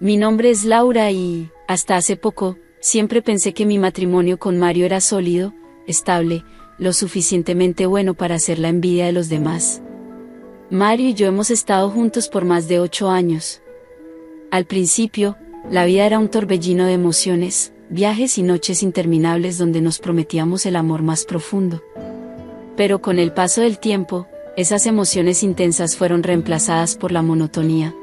Mi nombre es Laura y, hasta hace poco, siempre pensé que mi matrimonio con Mario era sólido, estable, lo suficientemente bueno para hacer la envidia de los demás. Mario y yo hemos estado juntos por más de 8 años. Al principio, la vida era un torbellino de emociones, viajes y noches interminables donde nos prometíamos el amor más profundo. Pero con el paso del tiempo, esas emociones intensas fueron reemplazadas por la monotonía.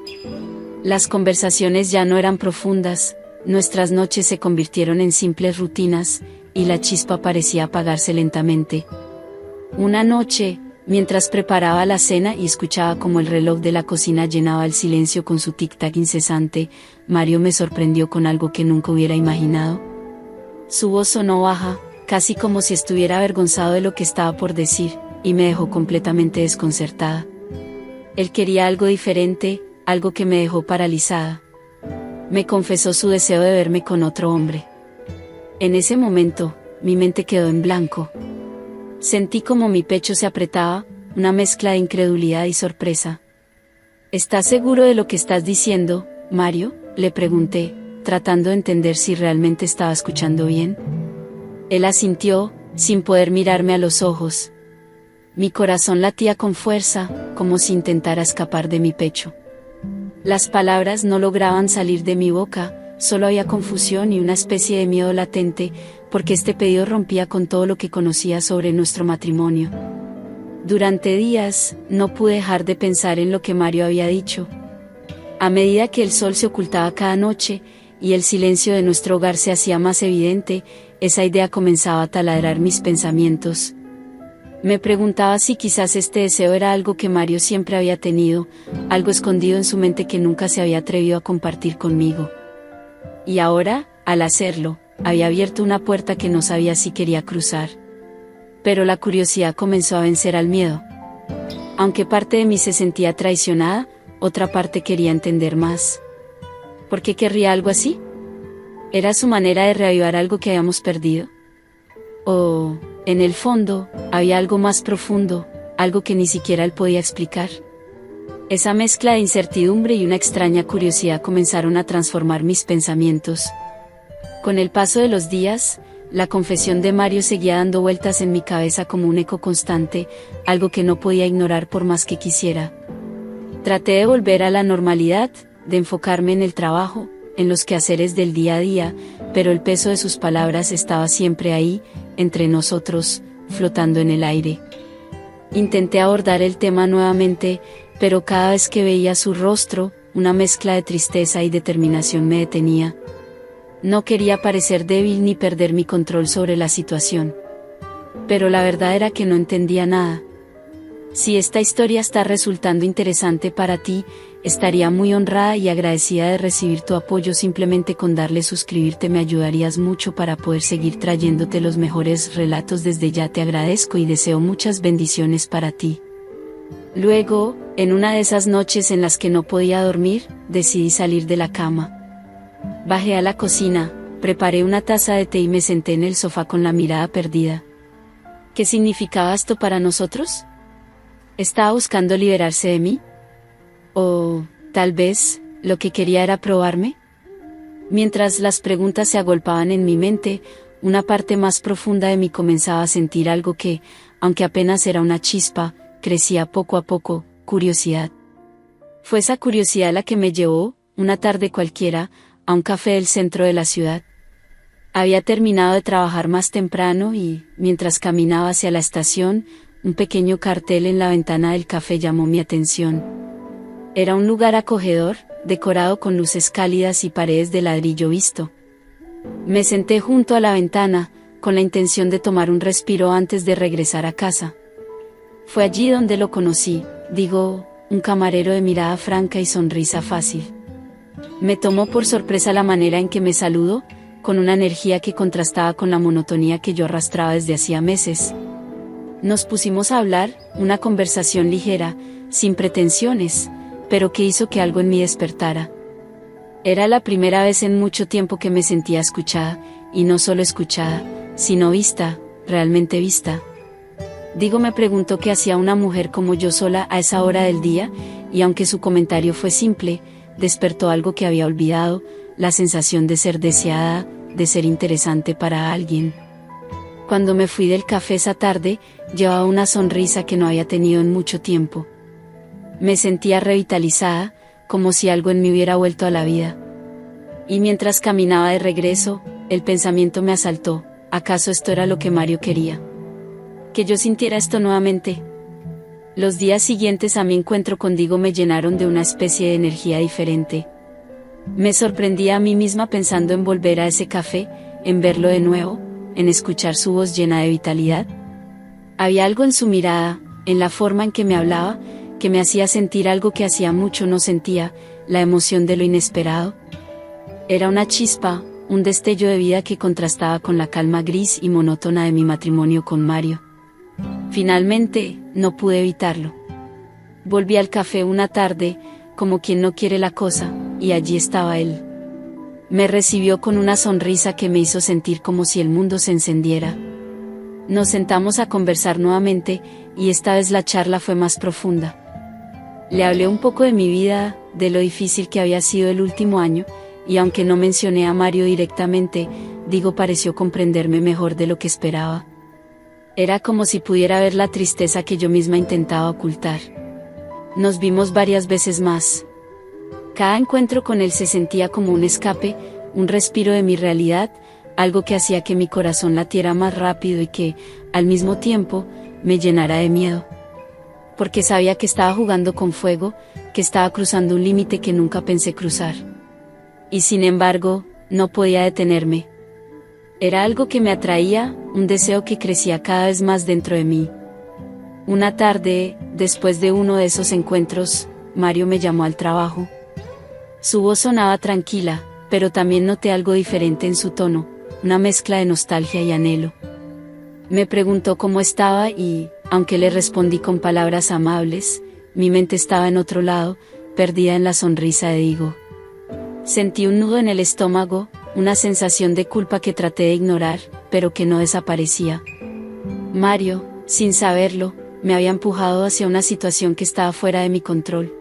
Las conversaciones ya no eran profundas, nuestras noches se convirtieron en simples rutinas, y la chispa parecía apagarse lentamente. Una noche, mientras preparaba la cena y escuchaba cómo el reloj de la cocina llenaba el silencio con su tic-tac incesante, Mario me sorprendió con algo que nunca hubiera imaginado. Su voz sonó baja, casi como si estuviera avergonzado de lo que estaba por decir, y me dejó completamente desconcertada. Él quería algo diferente, algo que me dejó paralizada. Me confesó su deseo de verme con otro hombre. En ese momento, mi mente quedó en blanco. Sentí como mi pecho se apretaba, una mezcla de incredulidad y sorpresa. ¿Estás seguro de lo que estás diciendo, Mario?, le pregunté, tratando de entender si realmente estaba escuchando bien. Él asintió, sin poder mirarme a los ojos. Mi corazón latía con fuerza, como si intentara escapar de mi pecho. Las palabras no lograban salir de mi boca, solo había confusión y una especie de miedo latente, porque este pedido rompía con todo lo que conocía sobre nuestro matrimonio. Durante días, no pude dejar de pensar en lo que Mario había dicho. A medida que el sol se ocultaba cada noche, y el silencio de nuestro hogar se hacía más evidente, esa idea comenzaba a taladrar mis pensamientos. Me preguntaba si quizás este deseo era algo que Mario siempre había tenido, algo escondido en su mente que nunca se había atrevido a compartir conmigo. Y ahora, al hacerlo, había abierto una puerta que no sabía si quería cruzar. Pero la curiosidad comenzó a vencer al miedo. Aunque parte de mí se sentía traicionada, otra parte quería entender más. ¿Por qué querría algo así? ¿Era su manera de reavivar algo que habíamos perdido? ¿O, en el fondo, había algo más profundo, algo que ni siquiera él podía explicar? Esa mezcla de incertidumbre y una extraña curiosidad comenzaron a transformar mis pensamientos. Con el paso de los días, la confesión de Mario seguía dando vueltas en mi cabeza como un eco constante, algo que no podía ignorar por más que quisiera. Traté de volver a la normalidad, de enfocarme en el trabajo, en los quehaceres del día a día, pero el peso de sus palabras estaba siempre ahí, entre nosotros, flotando en el aire. Intenté abordar el tema nuevamente, pero cada vez que veía su rostro, una mezcla de tristeza y determinación me detenía. No quería parecer débil ni perder mi control sobre la situación. Pero la verdad era que no entendía nada. Si esta historia está resultando interesante para ti, estaría muy honrada y agradecida de recibir tu apoyo. Simplemente con darle suscribirte me ayudarías mucho para poder seguir trayéndote los mejores relatos. Desde ya te agradezco y deseo muchas bendiciones para ti. Luego, en una de esas noches en las que no podía dormir, decidí salir de la cama. Bajé a la cocina, preparé una taza de té y me senté en el sofá con la mirada perdida. ¿Qué significaba esto para nosotros? ¿Estaba buscando liberarse de mí? ¿O, tal vez, lo que quería era probarme? Mientras las preguntas se agolpaban en mi mente, una parte más profunda de mí comenzaba a sentir algo que, aunque apenas era una chispa, crecía poco a poco: curiosidad. Fue esa curiosidad la que me llevó, una tarde cualquiera, a un café del centro de la ciudad. Había terminado de trabajar más temprano y, mientras caminaba hacia la estación, un pequeño cartel en la ventana del café llamó mi atención. Era un lugar acogedor, decorado con luces cálidas y paredes de ladrillo visto. Me senté junto a la ventana, con la intención de tomar un respiro antes de regresar a casa. Fue allí donde lo conocí, un camarero de mirada franca y sonrisa fácil. Me tomó por sorpresa la manera en que me saludó, con una energía que contrastaba con la monotonía que yo arrastraba desde hacía meses. Nos pusimos a hablar, una conversación ligera, sin pretensiones, pero que hizo que algo en mí despertara. Era la primera vez en mucho tiempo que me sentía escuchada, y no solo escuchada, sino vista, realmente vista. Me preguntó qué hacía una mujer como yo sola a esa hora del día, y aunque su comentario fue simple, despertó algo que había olvidado, la sensación de ser deseada, de ser interesante para alguien. Cuando me fui del café esa tarde, llevaba una sonrisa que no había tenido en mucho tiempo. Me sentía revitalizada, como si algo en mí hubiera vuelto a la vida. Y mientras caminaba de regreso, el pensamiento me asaltó: ¿acaso esto era lo que Mario quería? ¿Que yo sintiera esto nuevamente? Los días siguientes a mi encuentro con Diego me llenaron de una especie de energía diferente. Me sorprendía a mí misma pensando en volver a ese café, en verlo de nuevo, en escuchar su voz llena de vitalidad. Había algo en su mirada, en la forma en que me hablaba, que me hacía sentir algo que hacía mucho no sentía, la emoción de lo inesperado. Era una chispa, un destello de vida que contrastaba con la calma gris y monótona de mi matrimonio con Mario. Finalmente, no pude evitarlo. Volví al café una tarde, como quien no quiere la cosa, y allí estaba él. Me recibió con una sonrisa que me hizo sentir como si el mundo se encendiera. Nos sentamos a conversar nuevamente, y esta vez la charla fue más profunda. Le hablé un poco de mi vida, de lo difícil que había sido el último año, y aunque no mencioné a Mario directamente, Diego pareció comprenderme mejor de lo que esperaba. Era como si pudiera ver la tristeza que yo misma intentaba ocultar. Nos vimos varias veces más. Cada encuentro con él se sentía como un escape, un respiro de mi realidad, algo que hacía que mi corazón latiera más rápido y que, al mismo tiempo, me llenara de miedo. Porque sabía que estaba jugando con fuego, que estaba cruzando un límite que nunca pensé cruzar. Y sin embargo, no podía detenerme. Era algo que me atraía, un deseo que crecía cada vez más dentro de mí. Una tarde, después de uno de esos encuentros, Mario me llamó al trabajo. Su voz sonaba tranquila, pero también noté algo diferente en su tono, una mezcla de nostalgia y anhelo. Me preguntó cómo estaba y, aunque le respondí con palabras amables, mi mente estaba en otro lado, perdida en la sonrisa de Diego. Sentí un nudo en el estómago, una sensación de culpa que traté de ignorar, pero que no desaparecía. Mario, sin saberlo, me había empujado hacia una situación que estaba fuera de mi control.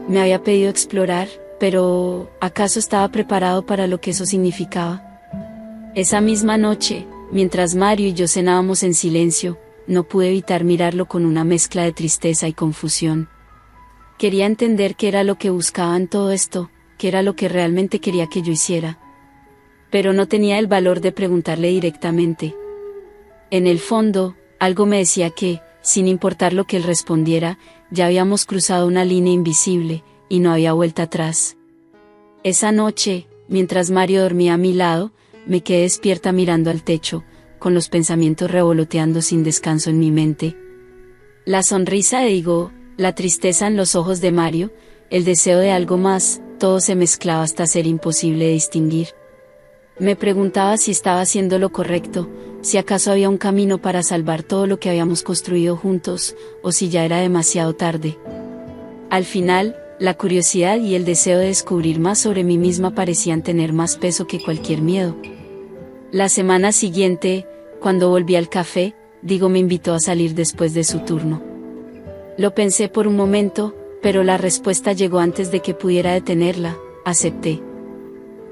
Me había pedido explorar, pero ¿acaso estaba preparado para lo que eso significaba? Esa misma noche, mientras Mario y yo cenábamos en silencio, no pude evitar mirarlo con una mezcla de tristeza y confusión. Quería entender qué era lo que buscaba en todo esto, qué era lo que realmente quería que yo hiciera. Pero no tenía el valor de preguntarle directamente. En el fondo, algo me decía que, sin importar lo que él respondiera, ya habíamos cruzado una línea invisible, y no había vuelta atrás. Esa noche, mientras Mario dormía a mi lado, me quedé despierta mirando al techo, con los pensamientos revoloteando sin descanso en mi mente. La sonrisa de Diego, la tristeza en los ojos de Mario, el deseo de algo más, todo se mezclaba hasta ser imposible de distinguir. Me preguntaba si estaba haciendo lo correcto, si acaso había un camino para salvar todo lo que habíamos construido juntos, o si ya era demasiado tarde. Al final, la curiosidad y el deseo de descubrir más sobre mí misma parecían tener más peso que cualquier miedo. La semana siguiente, cuando volví al café, Diego me invitó a salir después de su turno. Lo pensé por un momento, pero la respuesta llegó antes de que pudiera detenerla: acepté.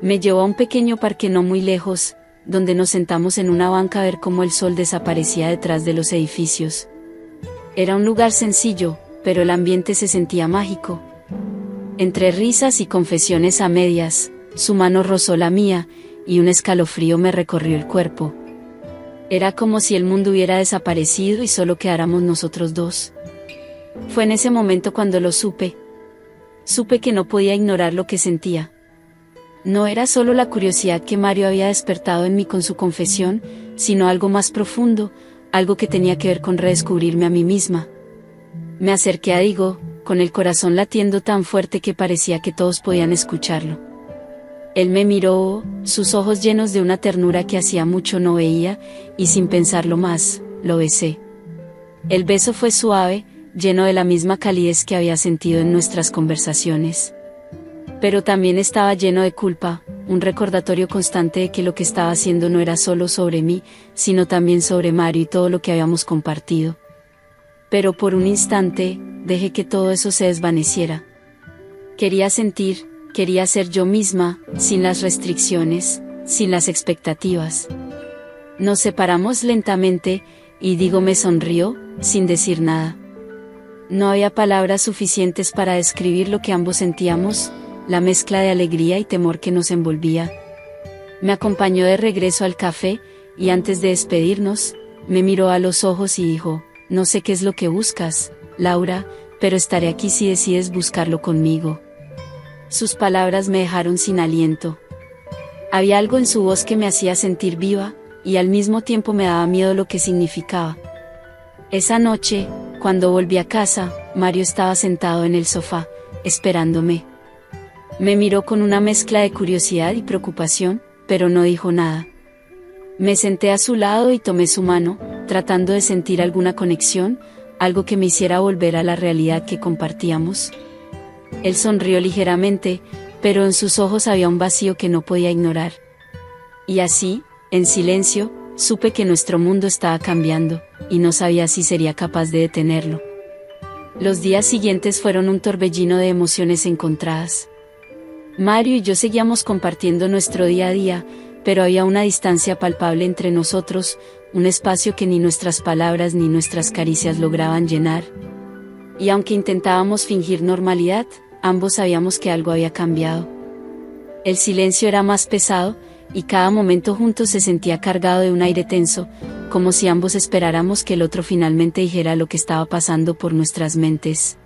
Me llevó a un pequeño parque no muy lejos, donde nos sentamos en una banca a ver cómo el sol desaparecía detrás de los edificios. Era un lugar sencillo, pero el ambiente se sentía mágico. Entre risas y confesiones a medias, su mano rozó la mía, y un escalofrío me recorrió el cuerpo. Era como si el mundo hubiera desaparecido y solo quedáramos nosotros dos. Fue en ese momento cuando lo supe. Supe que no podía ignorar lo que sentía. No era solo la curiosidad que Mario había despertado en mí con su confesión, sino algo más profundo, algo que tenía que ver con redescubrirme a mí misma. Me acerqué a Diego, con el corazón latiendo tan fuerte que parecía que todos podían escucharlo. Él me miró, sus ojos llenos de una ternura que hacía mucho no veía, y sin pensarlo más, lo besé. El beso fue suave, lleno de la misma calidez que había sentido en nuestras conversaciones. Pero también estaba lleno de culpa, un recordatorio constante de que lo que estaba haciendo no era solo sobre mí, sino también sobre Mario y todo lo que habíamos compartido. Pero por un instante, dejé que todo eso se desvaneciera. Quería sentir, quería ser yo misma, sin las restricciones, sin las expectativas. Nos separamos lentamente, y Diego me sonrió, sin decir nada. No había palabras suficientes para describir lo que ambos sentíamos, la mezcla de alegría y temor que nos envolvía. Me acompañó de regreso al café, y antes de despedirnos, me miró a los ojos y dijo: no sé qué es lo que buscas, Laura, pero estaré aquí si decides buscarlo conmigo. Sus palabras me dejaron sin aliento. Había algo en su voz que me hacía sentir viva, y al mismo tiempo me daba miedo lo que significaba. Esa noche, cuando volví a casa, Mario estaba sentado en el sofá, esperándome. Me miró con una mezcla de curiosidad y preocupación, pero no dijo nada. Me senté a su lado y tomé su mano, tratando de sentir alguna conexión, algo que me hiciera volver a la realidad que compartíamos. Él sonrió ligeramente, pero en sus ojos había un vacío que no podía ignorar. Y así, en silencio, supe que nuestro mundo estaba cambiando, y no sabía si sería capaz de detenerlo. Los días siguientes fueron un torbellino de emociones encontradas. Mario y yo seguíamos compartiendo nuestro día a día, pero había una distancia palpable entre nosotros, un espacio que ni nuestras palabras ni nuestras caricias lograban llenar. Y aunque intentábamos fingir normalidad, ambos sabíamos que algo había cambiado. El silencio era más pesado, y cada momento juntos se sentía cargado de un aire tenso, como si ambos esperáramos que el otro finalmente dijera lo que estaba pasando por nuestras mentes.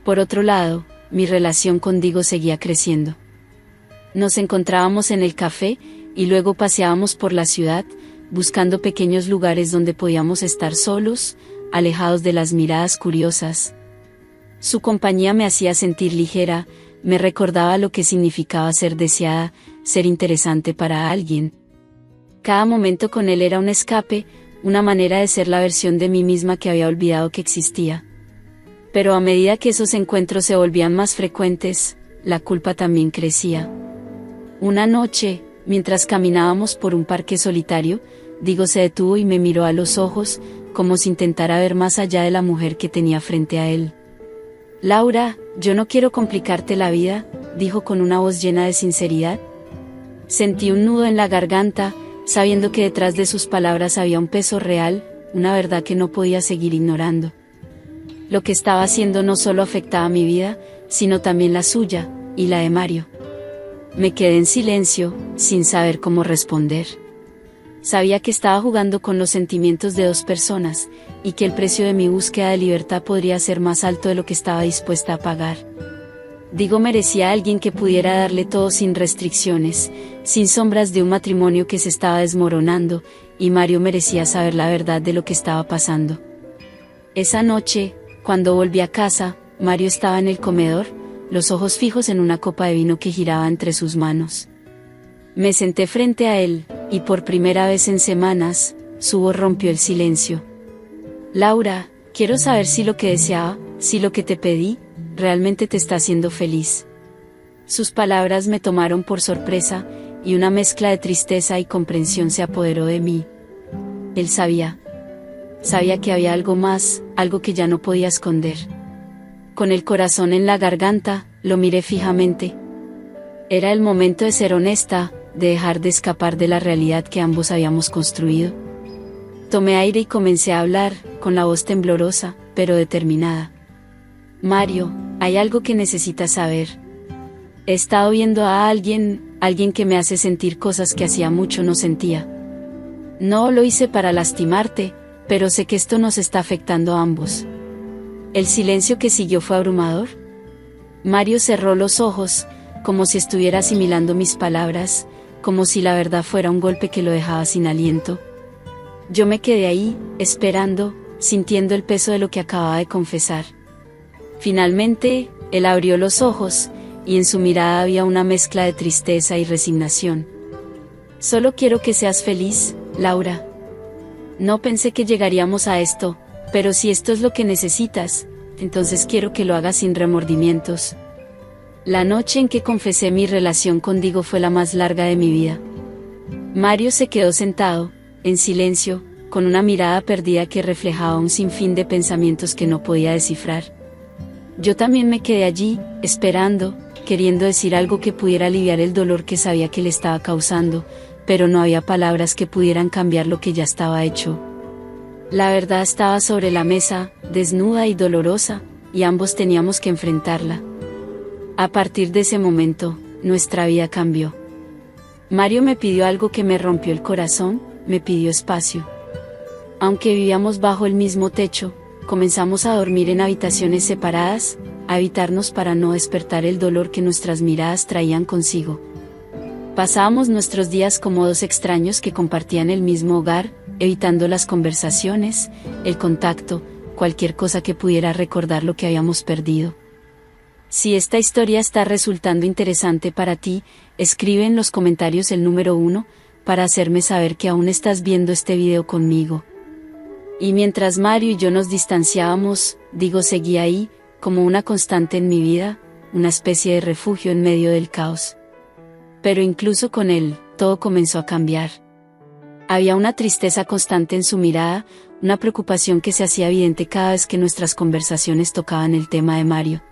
Por otro lado, mi relación con Diego seguía creciendo. Nos encontrábamos en el café, y luego paseábamos por la ciudad, buscando pequeños lugares donde podíamos estar solos, alejados de las miradas curiosas. Su compañía me hacía sentir ligera, me recordaba lo que significaba ser deseada, ser interesante para alguien. Cada momento con él era un escape, una manera de ser la versión de mí misma que había olvidado que existía. Pero a medida que esos encuentros se volvían más frecuentes, la culpa también crecía. Una noche, mientras caminábamos por un parque solitario, Diego se detuvo y me miró a los ojos, como si intentara ver más allá de la mujer que tenía frente a él. Laura, yo no quiero complicarte la vida, dijo con una voz llena de sinceridad. Sentí un nudo en la garganta, sabiendo que detrás de sus palabras había un peso real, una verdad que no podía seguir ignorando. Lo que estaba haciendo no solo afectaba mi vida, sino también la suya, y la de Mario. Me quedé en silencio, sin saber cómo responder. Sabía que estaba jugando con los sentimientos de dos personas, y que el precio de mi búsqueda de libertad podría ser más alto de lo que estaba dispuesta a pagar. Diego merecía a alguien que pudiera darle todo sin restricciones, sin sombras de un matrimonio que se estaba desmoronando, y Mario merecía saber la verdad de lo que estaba pasando. Esa noche, cuando volví a casa, Mario estaba en el comedor, los ojos fijos en una copa de vino que giraba entre sus manos. Me senté frente a él, y por primera vez en semanas, su voz rompió el silencio. Laura, quiero saber si lo que deseaba, si lo que te pedí, realmente te está haciendo feliz. Sus palabras me tomaron por sorpresa, y una mezcla de tristeza y comprensión se apoderó de mí. Él sabía. Sabía que había algo más, algo que ya no podía esconder. Con el corazón en la garganta, lo miré fijamente. Era el momento de ser honesta, de dejar de escapar de la realidad que ambos habíamos construido. Tomé aire y comencé a hablar, con la voz temblorosa, pero determinada. Mario, hay algo que necesitas saber. He estado viendo a alguien que me hace sentir cosas que hacía mucho no sentía. No lo hice para lastimarte, pero sé que esto nos está afectando a ambos. El silencio que siguió fue abrumador. Mario cerró los ojos, como si estuviera asimilando mis palabras, como si la verdad fuera un golpe que lo dejaba sin aliento. Yo me quedé ahí, esperando, sintiendo el peso de lo que acababa de confesar. Finalmente, él abrió los ojos, y en su mirada había una mezcla de tristeza y resignación. Solo quiero que seas feliz, Laura. No pensé que llegaríamos a esto, pero si esto es lo que necesitas, entonces quiero que lo hagas sin remordimientos. La noche en que confesé mi relación con Diego fue la más larga de mi vida. Mario se quedó sentado, en silencio, con una mirada perdida que reflejaba un sinfín de pensamientos que no podía descifrar. Yo también me quedé allí, esperando, queriendo decir algo que pudiera aliviar el dolor que sabía que le estaba causando, pero no había palabras que pudieran cambiar lo que ya estaba hecho. La verdad estaba sobre la mesa, desnuda y dolorosa, y ambos teníamos que enfrentarla. A partir de ese momento, nuestra vida cambió. Mario me pidió algo que me rompió el corazón, me pidió espacio. Aunque vivíamos bajo el mismo techo, comenzamos a dormir en habitaciones separadas, a evitarnos para no despertar el dolor que nuestras miradas traían consigo. Pasábamos nuestros días como dos extraños que compartían el mismo hogar, evitando las conversaciones, el contacto, cualquier cosa que pudiera recordar lo que habíamos perdido. Si esta historia está resultando interesante para ti, escribe en los comentarios el número 1, para hacerme saber que aún estás viendo este video conmigo. Y mientras Mario y yo nos distanciábamos, seguía ahí, como una constante en mi vida, una especie de refugio en medio del caos. Pero incluso con él, todo comenzó a cambiar. Había una tristeza constante en su mirada, una preocupación que se hacía evidente cada vez que nuestras conversaciones tocaban el tema de Mario.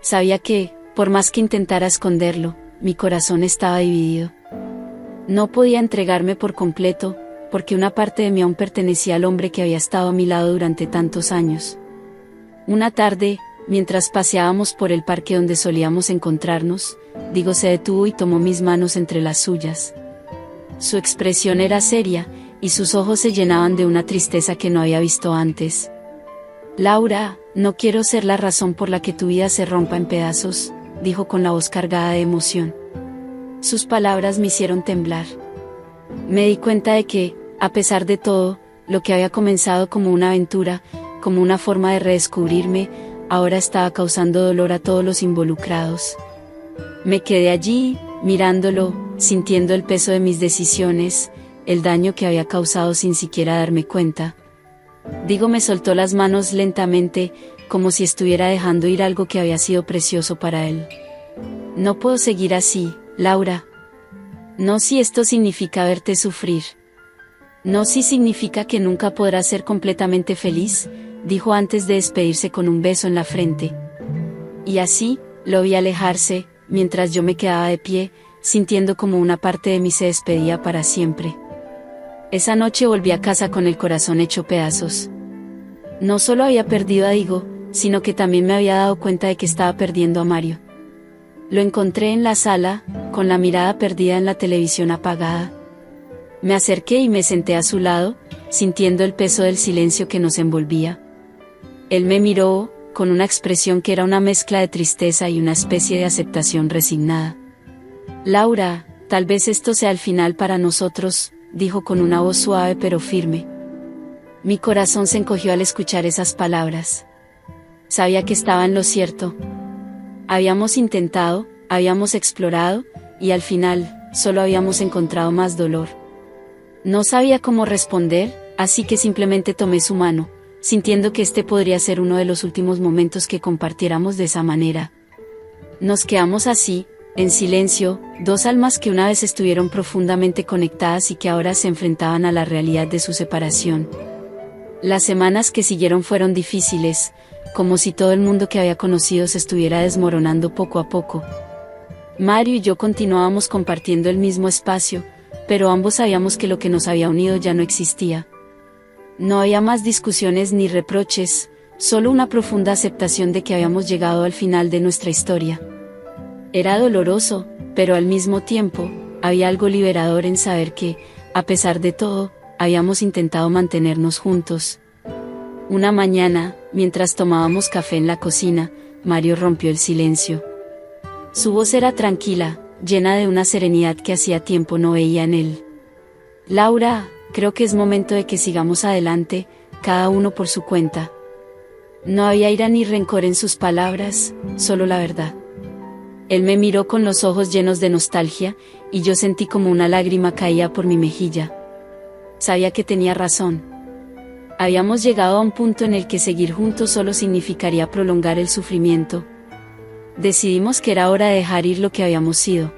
Sabía que, por más que intentara esconderlo, mi corazón estaba dividido. No podía entregarme por completo, porque una parte de mí aún pertenecía al hombre que había estado a mi lado durante tantos años. Una tarde, mientras paseábamos por el parque donde solíamos encontrarnos, se detuvo y tomó mis manos entre las suyas. Su expresión era seria, y sus ojos se llenaban de una tristeza que no había visto antes. «Laura, no quiero ser la razón por la que tu vida se rompa en pedazos», dijo con la voz cargada de emoción. Sus palabras me hicieron temblar. Me di cuenta de que, a pesar de todo, lo que había comenzado como una aventura, como una forma de redescubrirme, ahora estaba causando dolor a todos los involucrados. Me quedé allí, mirándolo, sintiendo el peso de mis decisiones, el daño que había causado sin siquiera darme cuenta. Me soltó las manos lentamente, como si estuviera dejando ir algo que había sido precioso para él. «No puedo seguir así, Laura. No si esto significa verte sufrir. No si significa que nunca podrás ser completamente feliz», dijo antes de despedirse con un beso en la frente. Y así, lo vi alejarse, mientras yo me quedaba de pie, sintiendo como una parte de mí se despedía para siempre. Esa noche volví a casa con el corazón hecho pedazos. No solo había perdido a Diego, sino que también me había dado cuenta de que estaba perdiendo a Mario. Lo encontré en la sala, con la mirada perdida en la televisión apagada. Me acerqué y me senté a su lado, sintiendo el peso del silencio que nos envolvía. Él me miró, con una expresión que era una mezcla de tristeza y una especie de aceptación resignada. «Laura, tal vez esto sea el final para nosotros», dijo con una voz suave pero firme. Mi corazón se encogió al escuchar esas palabras. Sabía que estaba en lo cierto. Habíamos intentado, habíamos explorado, y al final, solo habíamos encontrado más dolor. No sabía cómo responder, así que simplemente tomé su mano, sintiendo que este podría ser uno de los últimos momentos que compartiéramos de esa manera. Nos quedamos así, en silencio, dos almas que una vez estuvieron profundamente conectadas y que ahora se enfrentaban a la realidad de su separación. Las semanas que siguieron fueron difíciles, como si todo el mundo que había conocido se estuviera desmoronando poco a poco. Mario y yo continuábamos compartiendo el mismo espacio, pero ambos sabíamos que lo que nos había unido ya no existía. No había más discusiones ni reproches, solo una profunda aceptación de que habíamos llegado al final de nuestra historia. Era doloroso, pero al mismo tiempo, había algo liberador en saber que, a pesar de todo, habíamos intentado mantenernos juntos. Una mañana, mientras tomábamos café en la cocina, Mario rompió el silencio. Su voz era tranquila, llena de una serenidad que hacía tiempo no veía en él. «Laura, creo que es momento de que sigamos adelante, cada uno por su cuenta». No había ira ni rencor en sus palabras, solo la verdad. Él me miró con los ojos llenos de nostalgia, y yo sentí como una lágrima caía por mi mejilla. Sabía que tenía razón. Habíamos llegado a un punto en el que seguir juntos solo significaría prolongar el sufrimiento. Decidimos que era hora de dejar ir lo que habíamos sido.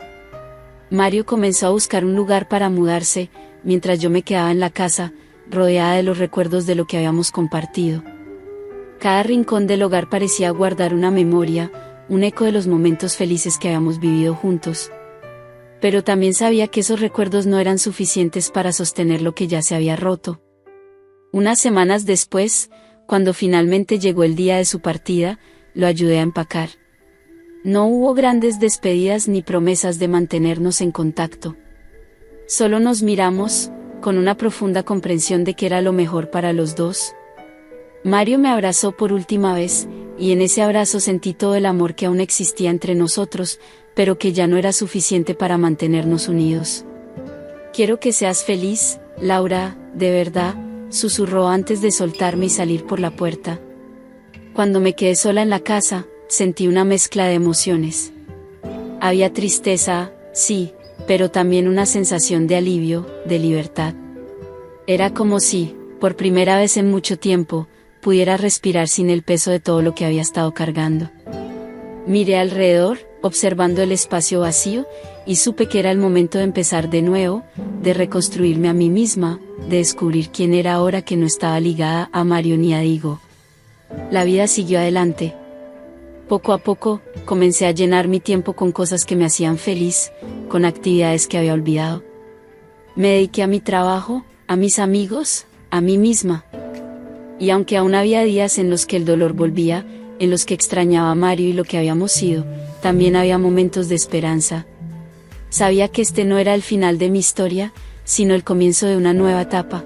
Mario comenzó a buscar un lugar para mudarse, mientras yo me quedaba en la casa, rodeada de los recuerdos de lo que habíamos compartido. Cada rincón del hogar parecía guardar una memoria, un eco de los momentos felices que habíamos vivido juntos. Pero también sabía que esos recuerdos no eran suficientes para sostener lo que ya se había roto. Unas semanas después, cuando finalmente llegó el día de su partida, lo ayudé a empacar. No hubo grandes despedidas ni promesas de mantenernos en contacto. Solo nos miramos, con una profunda comprensión de que era lo mejor para los dos. Mario me abrazó por última vez, y en ese abrazo sentí todo el amor que aún existía entre nosotros, pero que ya no era suficiente para mantenernos unidos. Quiero que seas feliz, Laura, de verdad, susurró antes de soltarme y salir por la puerta. Cuando me quedé sola en la casa, sentí una mezcla de emociones. Había tristeza, sí, pero también una sensación de alivio, de libertad. Era como si, por primera vez en mucho tiempo, pudiera respirar sin el peso de todo lo que había estado cargando. Miré alrededor, observando el espacio vacío, y supe que era el momento de empezar de nuevo, de reconstruirme a mí misma, de descubrir quién era ahora que no estaba ligada a Mario ni a Diego. La vida siguió adelante. Poco a poco, comencé a llenar mi tiempo con cosas que me hacían feliz, con actividades que había olvidado. Me dediqué a mi trabajo, a mis amigos, a mí misma. Y aunque aún había días en los que el dolor volvía, en los que extrañaba a Mario y lo que habíamos sido, también había momentos de esperanza. Sabía que este no era el final de mi historia, sino el comienzo de una nueva etapa.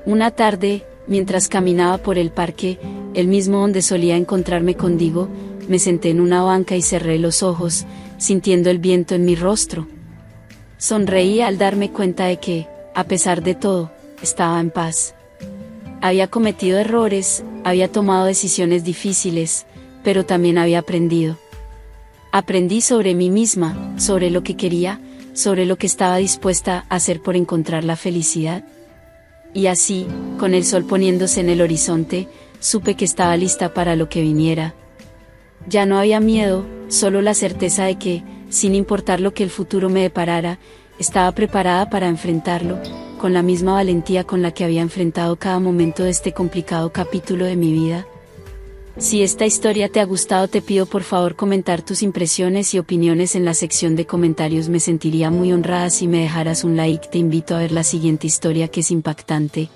Una tarde, mientras caminaba por el parque, el mismo donde solía encontrarme contigo, me senté en una banca y cerré los ojos, sintiendo el viento en mi rostro. Sonreí al darme cuenta de que, a pesar de todo, estaba en paz. Había cometido errores, había tomado decisiones difíciles, pero también había aprendido. Aprendí sobre mí misma, sobre lo que quería, sobre lo que estaba dispuesta a hacer por encontrar la felicidad. Y así, con el sol poniéndose en el horizonte, supe que estaba lista para lo que viniera. Ya no había miedo, solo la certeza de que, sin importar lo que el futuro me deparara, estaba preparada para enfrentarlo, con la misma valentía con la que había enfrentado cada momento de este complicado capítulo de mi vida. Si esta historia te ha gustado, te pido por favor comentar tus impresiones y opiniones en la sección de comentarios. Me sentiría muy honrada si me dejaras un like. Te invito a ver la siguiente historia, que es impactante.